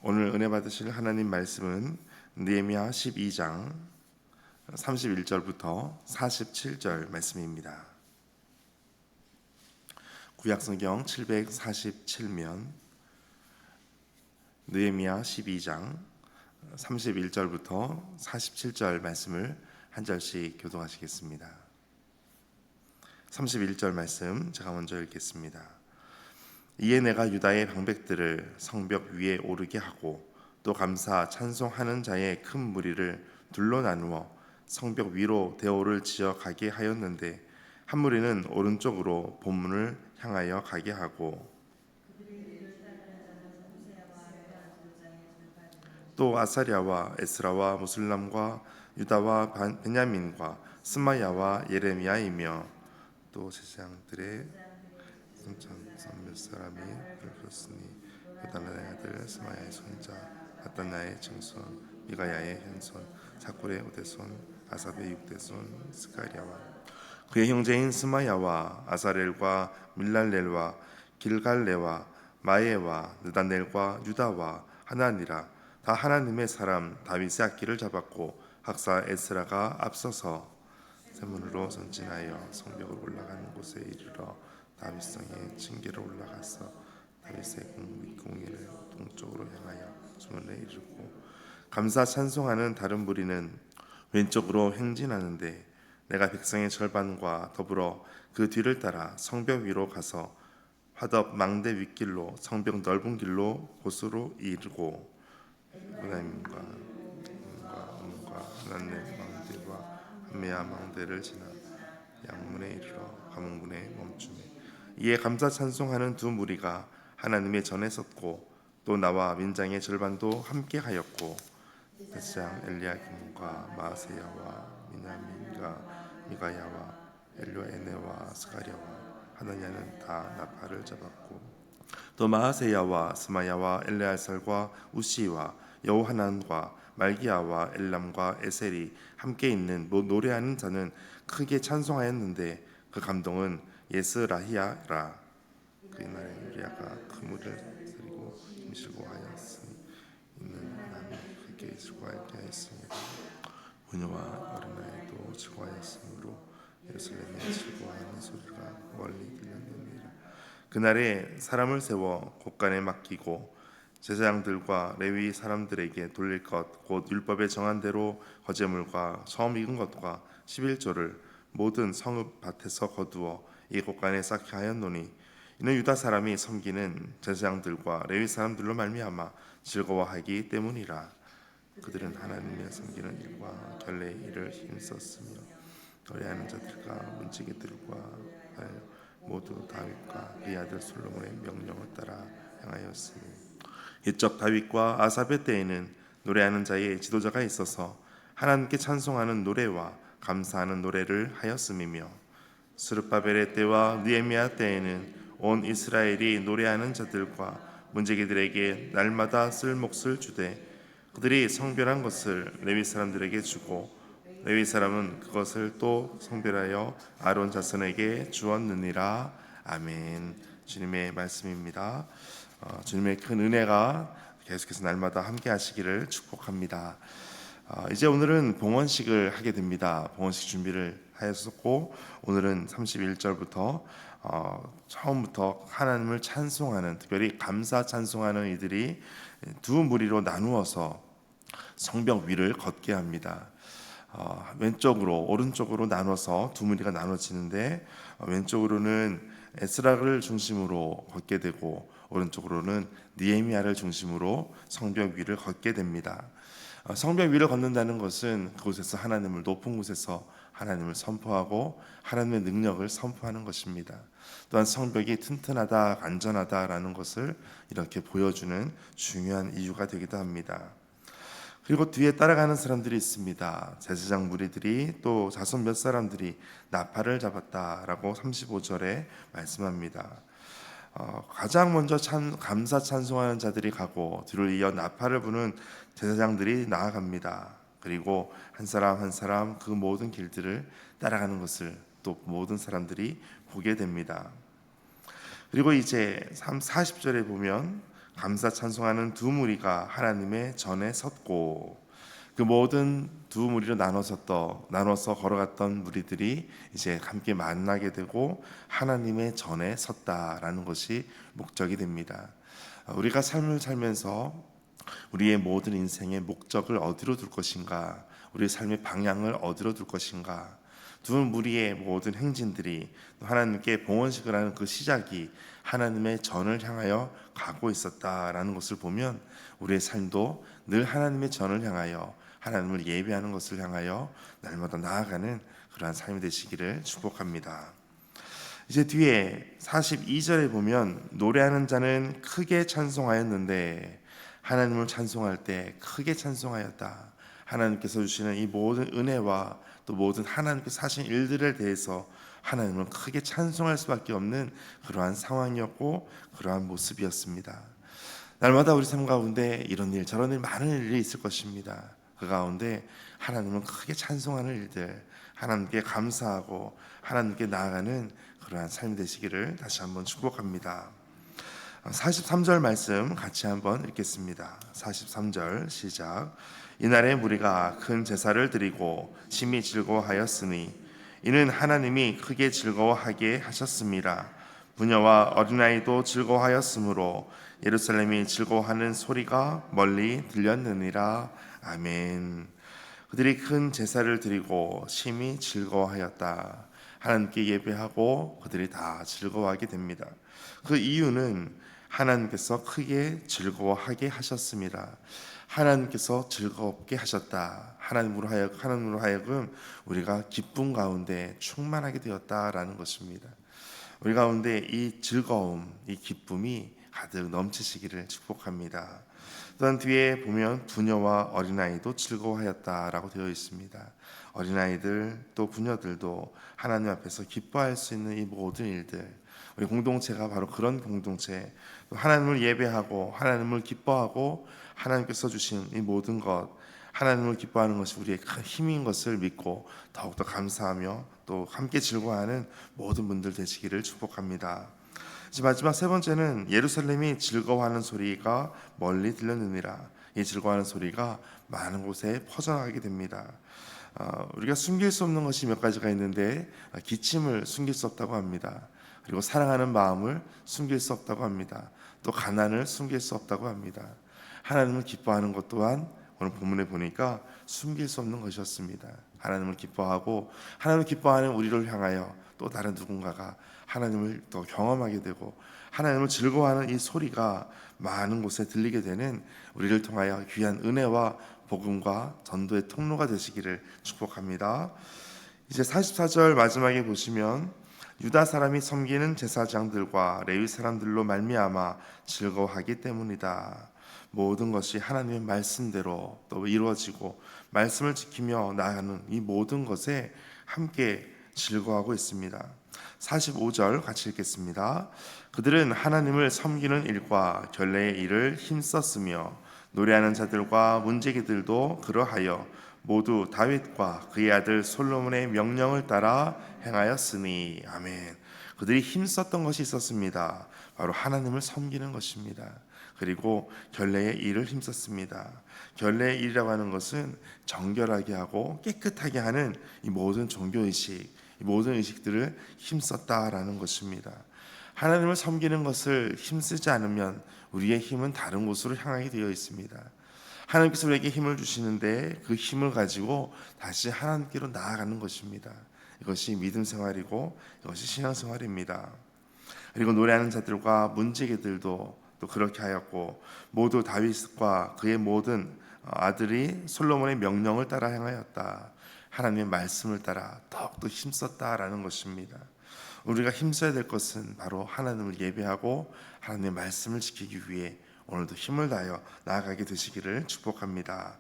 오늘 은혜 받으실 하나님 말씀은 느헤미야 12장 31절부터 47절 말씀입니다. 구약성경 747면 느헤미야 12장 31절부터 47절 말씀을 한 절씩 교독하시겠습니다. 31절 말씀 제가 먼저 읽겠습니다. 이에 내가 유다의 방백들을 성벽 위에 오르게 하고 또 감사 찬송하는 자의 큰 무리를 둘로 나누어 성벽 위로 대오를 지어 가게 하였는데 한 무리는 오른쪽으로 본문을 향하여 가게 하고 또 아사랴와 에스라와 무슬람과 유다와 베냐민과 스마야와 예레미야이며 또 제사장들의 몇 사람이 그렇으니 요다나의 아들 스마야의 손자 마따나의 증손 미가야의 현손 사꿀의 오대손 아삽의 육대손 스가랴와 그의 형제인 스마야와 아사렐과 밀랄렐과 길갈레와 마에와 느다넬과 유다와 하나니라 다 하나님의 사람 다윗의 악기를 잡았고 학사 에스라가 앞서서 세문으로 전진하여 성벽을 올라가는 곳에 이르러 다윗성의 층계로 올라가서 다윗의 공의를 동쪽으로 향하여 수문에 이르고 감사 찬송하는 다른 무리는 왼쪽으로 행진하는데 내가 백성의 절반과 더불어 그 뒤를 따라 성벽 위로 가서 화덕 망대 윗길로 성벽 넓은 길로 곳으로 이르고 하나님과 하나님의 망대와 한메아 망대를 지나 양문에 이르러 감흥문에 멈추매 이에 감사 찬송하는 두 무리가 하나님의 전에 섰고 또 나와 민장의 절반도 함께 하였고 대장 엘리야김과 마세야와 미나민과 미가야와 엘료에네와 스가랴와 하나냐는 다 나팔을 잡았고 또 마하세야와 스마야와 엘레알살과 우시와 여호하난과 말기야와 엘람과 에셀이 함께 있는 노래하는 자는 크게 찬송하였는데 그 감동은 예스라히야라 그의 날에 우리아가 그물을 들이고 힘실고 하였으니 이는 남이 크게 즐거워하게 하였습니다. 부녀와 어린아이도 즐거워하였으므로 예루살렘에 즐거워하는 소리가 멀리 들렸느니라. 그날에 사람을 세워 곳간에 맡기고 제사장들과 레위 사람들에게 돌릴 것 곧 율법에 정한 대로 거제물과 처음 익은 것과 11조를 모든 성읍 밭에서 거두어 이 곳간에 쌓게 하였노니 이는 유다 사람이 섬기는 제사장들과 레위 사람들로 말미암아 즐거워하기 때문이라. 그들은 하나님의 섬기는 일과 결례의 일을 힘썼으며 노래하는 자들과 문지기들과 모두 다윗과 그의 아들 솔로몬의 명령을 따라 행하였으니 옛적 다윗과 아삽의 때에는 노래하는 자의 지도자가 있어서 하나님께 찬송하는 노래와 감사하는 노래를 하였음이며 스룹바벨의 때와 느헤미야 때에는 온 이스라엘이 노래하는 자들과 문지기들에게 날마다 쓸 몫을 주되 그들이 성별한 것을 레위 사람들에게 주고 레위 사람은 그것을 또 성별하여 아론 자손에게 주었느니라. 아멘. 주님의 말씀입니다. 주님의 큰 은혜가 계속해서 날마다 함께 하시기를 축복합니다. 이제 오늘은 봉헌식을 하게 됩니다. 봉헌식 준비를 하였었고 오늘은 31절부터 처음부터 하나님을 찬송하는, 특별히 감사 찬송하는 이들이 두 무리로 나누어서 성벽 위를 걷게 합니다. 왼쪽으로 오른쪽으로 나눠서 두 무리가 나눠지는데 왼쪽으로는 에스라를 중심으로 걷게 되고 오른쪽으로는 느헤미야를 중심으로 성벽 위를 걷게 됩니다. 성벽 위를 걷는다는 것은 그곳에서 하나님을, 높은 곳에서 하나님을 선포하고 하나님의 능력을 선포하는 것입니다. 또한 성벽이 튼튼하다, 안전하다라는 것을 이렇게 보여주는 중요한 이유가 되기도 합니다. 그리고 뒤에 따라가는 사람들이 있습니다. 제사장 무리들이, 또 자손 몇 사람들이 나팔을 잡았다라고 35절에 말씀합니다. 가장 먼저 감사 찬송하는 자들이 가고 뒤를 이어 나팔을 부는 제사장들이 나아갑니다. 그리고 한 사람 한 사람 그 모든 길들을 따라가는 것을 또 모든 사람들이 보게 됩니다. 그리고 이제 40절에 보면 감사 찬송하는 두 무리가 하나님의 전에 섰고, 그 모든 두 무리로 나눠서 걸어갔던 무리들이 이제 함께 만나게 되고 하나님의 전에 섰다라는 것이 목적이 됩니다. 우리가 삶을 살면서 우리의 모든 인생의 목적을 어디로 둘 것인가, 우리의 삶의 방향을 어디로 둘 것인가, 두 무리의 모든 행진들이 하나님께 봉헌식을 하는 그 시작이 하나님의 전을 향하여 가고 있었다라는 것을 보면 우리의 삶도 늘 하나님의 전을 향하여 하나님을 예배하는 것을 향하여 날마다 나아가는 그러한 삶이 되시기를 축복합니다. 이제 뒤에 42절에 보면 노래하는 자는 크게 찬송하였는데 하나님을 찬송할 때 크게 찬송하였다. 하나님께서 주시는 이 모든 은혜와 또 모든 하나님께서 하신 일들에 대해서 하나님을 크게 찬송할 수밖에 없는 그러한 상황이었고 그러한 모습이었습니다. 날마다 우리 삶 가운데 이런 일 저런 일 많은 일이 있을 것입니다. 그 가운데 하나님을 크게 찬송하는 일들, 하나님께 감사하고 하나님께 나아가는 그러한 삶이 되시기를 다시 한번 축복합니다. 43절 말씀 같이 한번 읽겠습니다. 43절 시작. 이날에 무리가 큰 제사를 드리고 심히 즐거워하였으니 이는 하나님이 크게 즐거워하게 하셨습니다. 부녀와 어린아이도 즐거워하였으므로 예루살렘이 즐거워하는 소리가 멀리 들렸느니라. 아멘. 그들이 큰 제사를 드리고 심히 즐거워하였다. 하나님께 예배하고 그들이 다 즐거워하게 됩니다. 그 이유는 하나님께서 크게 즐거워하게 하셨습니다. 하나님께서 즐겁게 하셨다. 하나님으로 하여금 우리가 기쁨 가운데 충만하게 되었다라는 것입니다. 우리 가운데 이 즐거움, 이 기쁨이 가득 넘치시기를 축복합니다. 또한 뒤에 보면 부녀와 어린아이도 즐거워하였다라고 되어 있습니다. 어린아이들 또 부녀들도 하나님 앞에서 기뻐할 수 있는 이 모든 일들, 우리 공동체가 바로 그런 공동체, 하나님을 예배하고 하나님을 기뻐하고 하나님께서 주신 이 모든 것, 하나님을 기뻐하는 것이 우리의 큰 힘인 것을 믿고 더욱더 감사하며 또 함께 즐거워하는 모든 분들 되시기를 축복합니다. 이제 마지막 세 번째는 예루살렘이 즐거워하는 소리가 멀리 들렸느니라. 이 즐거워하는 소리가 많은 곳에 퍼져나가게 됩니다. 우리가 숨길 수 없는 것이 몇 가지가 있는데 기침을 숨길 수 없다고 합니다. 그리고 사랑하는 마음을 숨길 수 없다고 합니다. 또 가난을 숨길 수 없다고 합니다. 하나님을 기뻐하는 것 또한 오늘 본문에 보니까 숨길 수 없는 것이었습니다. 하나님을 기뻐하고 하나님을 기뻐하는 우리를 향하여 또 다른 누군가가 하나님을 더 경험하게 되고 하나님을 즐거워하는 이 소리가 많은 곳에 들리게 되는 우리를 통하여 귀한 은혜와 복음과 전도의 통로가 되시기를 축복합니다. 이제 44절 마지막에 보시면 유다 사람이 섬기는 제사장들과 레위 사람들로 말미암아 즐거워하기 때문이다. 모든 것이 하나님의 말씀대로 또 이루어지고 말씀을 지키며 나아가는 이 모든 것에 함께 즐거워하고 있습니다. 45절 같이 읽겠습니다. 그들은 하나님을 섬기는 일과 결례의 일을 힘썼으며 노래하는 자들과 문지기들도 그러하여 모두 다윗과 그의 아들 솔로몬의 명령을 따라 행하였으니. 아멘. 그들이 힘썼던 것이 있었습니다. 바로 하나님을 섬기는 것입니다. 그리고 결례의 일을 힘썼습니다. 결례의 일이라고 하는 것은 정결하게 하고 깨끗하게 하는 이 모든 종교의식, 이 모든 의식들을 힘썼다라는 것입니다. 하나님을 섬기는 것을 힘쓰지 않으면 우리의 힘은 다른 곳으로 향하게 되어 있습니다. 하나님께서 우리에게 힘을 주시는데 그 힘을 가지고 다시 하나님께로 나아가는 것입니다. 이것이 믿음 생활이고 이것이 신앙 생활입니다. 그리고 노래하는 자들과 문지기들도 또 그렇게 하였고 모두 다윗과 그의 모든 아들이 솔로몬의 명령을 따라 행하였다. 하나님의 말씀을 따라 더욱더 힘썼다라는 것입니다. 우리가 힘써야 될 것은 바로 하나님을 예배하고 하나님의 말씀을 지키기 위해 오늘도 힘을 다하여 나아가게 되시기를 축복합니다.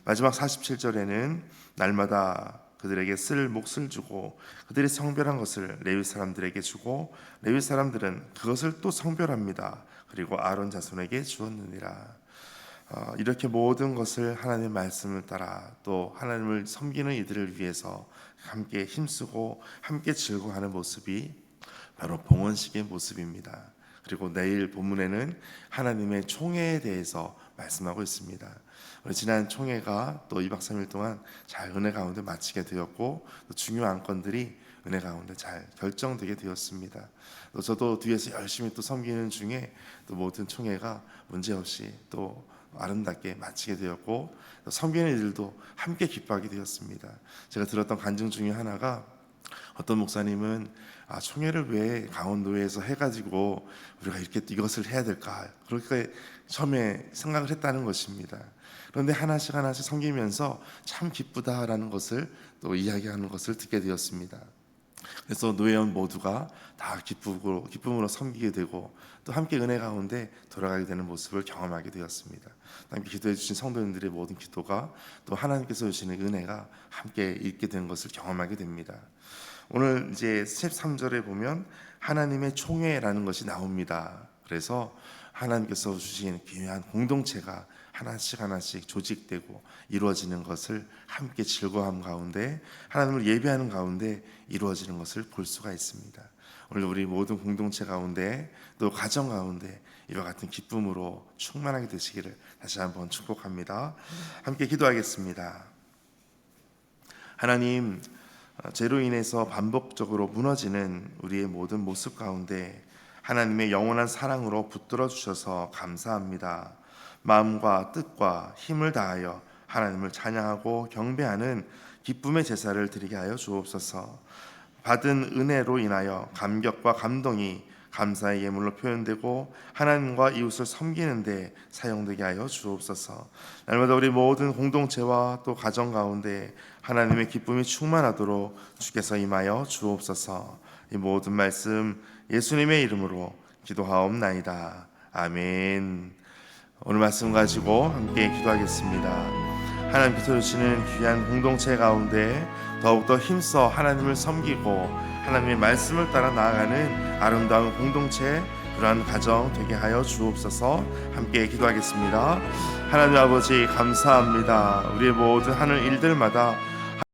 마지막 47절에는 날마다 그들에게 쓸 몫을 주고 그들이 성별한 것을 레위 사람들에게 주고 레위 사람들은 그것을 또 성별합니다. 그리고 아론 자손에게 주었느니라. 이렇게 모든 것을 하나님의 말씀을 따라 또 하나님을 섬기는 이들을 위해서 함께 힘쓰고 함께 즐거워하는 모습이 바로 봉헌식의 모습입니다. 그리고 내일 본문에는 하나님의 총회에 대해서 말씀하고 있습니다. 우리 지난 총회가 또 2박 3일 동안 잘 은혜 가운데 마치게 되었고, 또 중요한 건들이 은혜 가운데 잘 결정되게 되었습니다. 또 저도 뒤에서 열심히 또 섬기는 중에 또 모든 총회가 문제없이 또 아름답게 마치게 되었고, 또 섬기는 일들도 함께 기뻐하게 되었습니다. 제가 들었던 간증 중에 하나가, 어떤 목사님은 총회를 왜 강원도에서 해가지고 우리가 이렇게 이것을 해야 될까, 그렇게 처음에 생각을 했다는 것입니다. 그런데 하나씩 하나씩 섬기면서 참 기쁘다라는 것을 또 이야기하는 것을 듣게 되었습니다. 그래서 노회원 모두가 다 기쁨으로 섬기게 되고, 또 함께 은혜 가운데 돌아가게 되는 모습을 경험하게 되었습니다. 함께 기도해 주신 성도님들의 모든 기도가 또 하나님께서 주시는 은혜가 함께 있게 되는 것을 경험하게 됩니다. 오늘 이제 13절에 보면 하나님의 총회라는 것이 나옵니다. 그래서 하나님께서 주신 귀한 공동체가 하나씩 하나씩 조직되고 이루어지는 것을 함께 즐거워함 가운데, 하나님을 예배하는 가운데 이루어지는 것을 볼 수가 있습니다. 오늘 우리 모든 공동체 가운데, 또 가정 가운데 이와 같은 기쁨으로 충만하게 되시기를 다시 한번 축복합니다. 함께 기도하겠습니다. 하나님, 죄로 인해서 반복적으로 무너지는 우리의 모든 모습 가운데 하나님의 영원한 사랑으로 붙들어 주셔서 감사합니다. 마음과 뜻과 힘을 다하여 하나님을 찬양하고 경배하는 기쁨의 제사를 드리게 하여 주옵소서. 받은 은혜로 인하여 감격과 감동이 감사의 예물로 표현되고 하나님과 이웃을 섬기는 데 사용되게 하여 주옵소서. 날마다 우리 모든 공동체와 또 가정 가운데 하나님의 기쁨이 충만하도록 주께서 임하여 주옵소서. 이 모든 말씀 예수님의 이름으로 기도하옵나이다. 아멘. 오늘 말씀 가지고 함께 기도하겠습니다. 하나님께서 주시는 귀한 공동체 가운데 더욱더 힘써 하나님을 섬기고 하나님의 말씀을 따라 나아가는 아름다운 공동체, 그러한 가정 되게 하여 주옵소서. 함께 기도하겠습니다. 하나님 아버지 감사합니다. 우리의 모든 하는 일들마다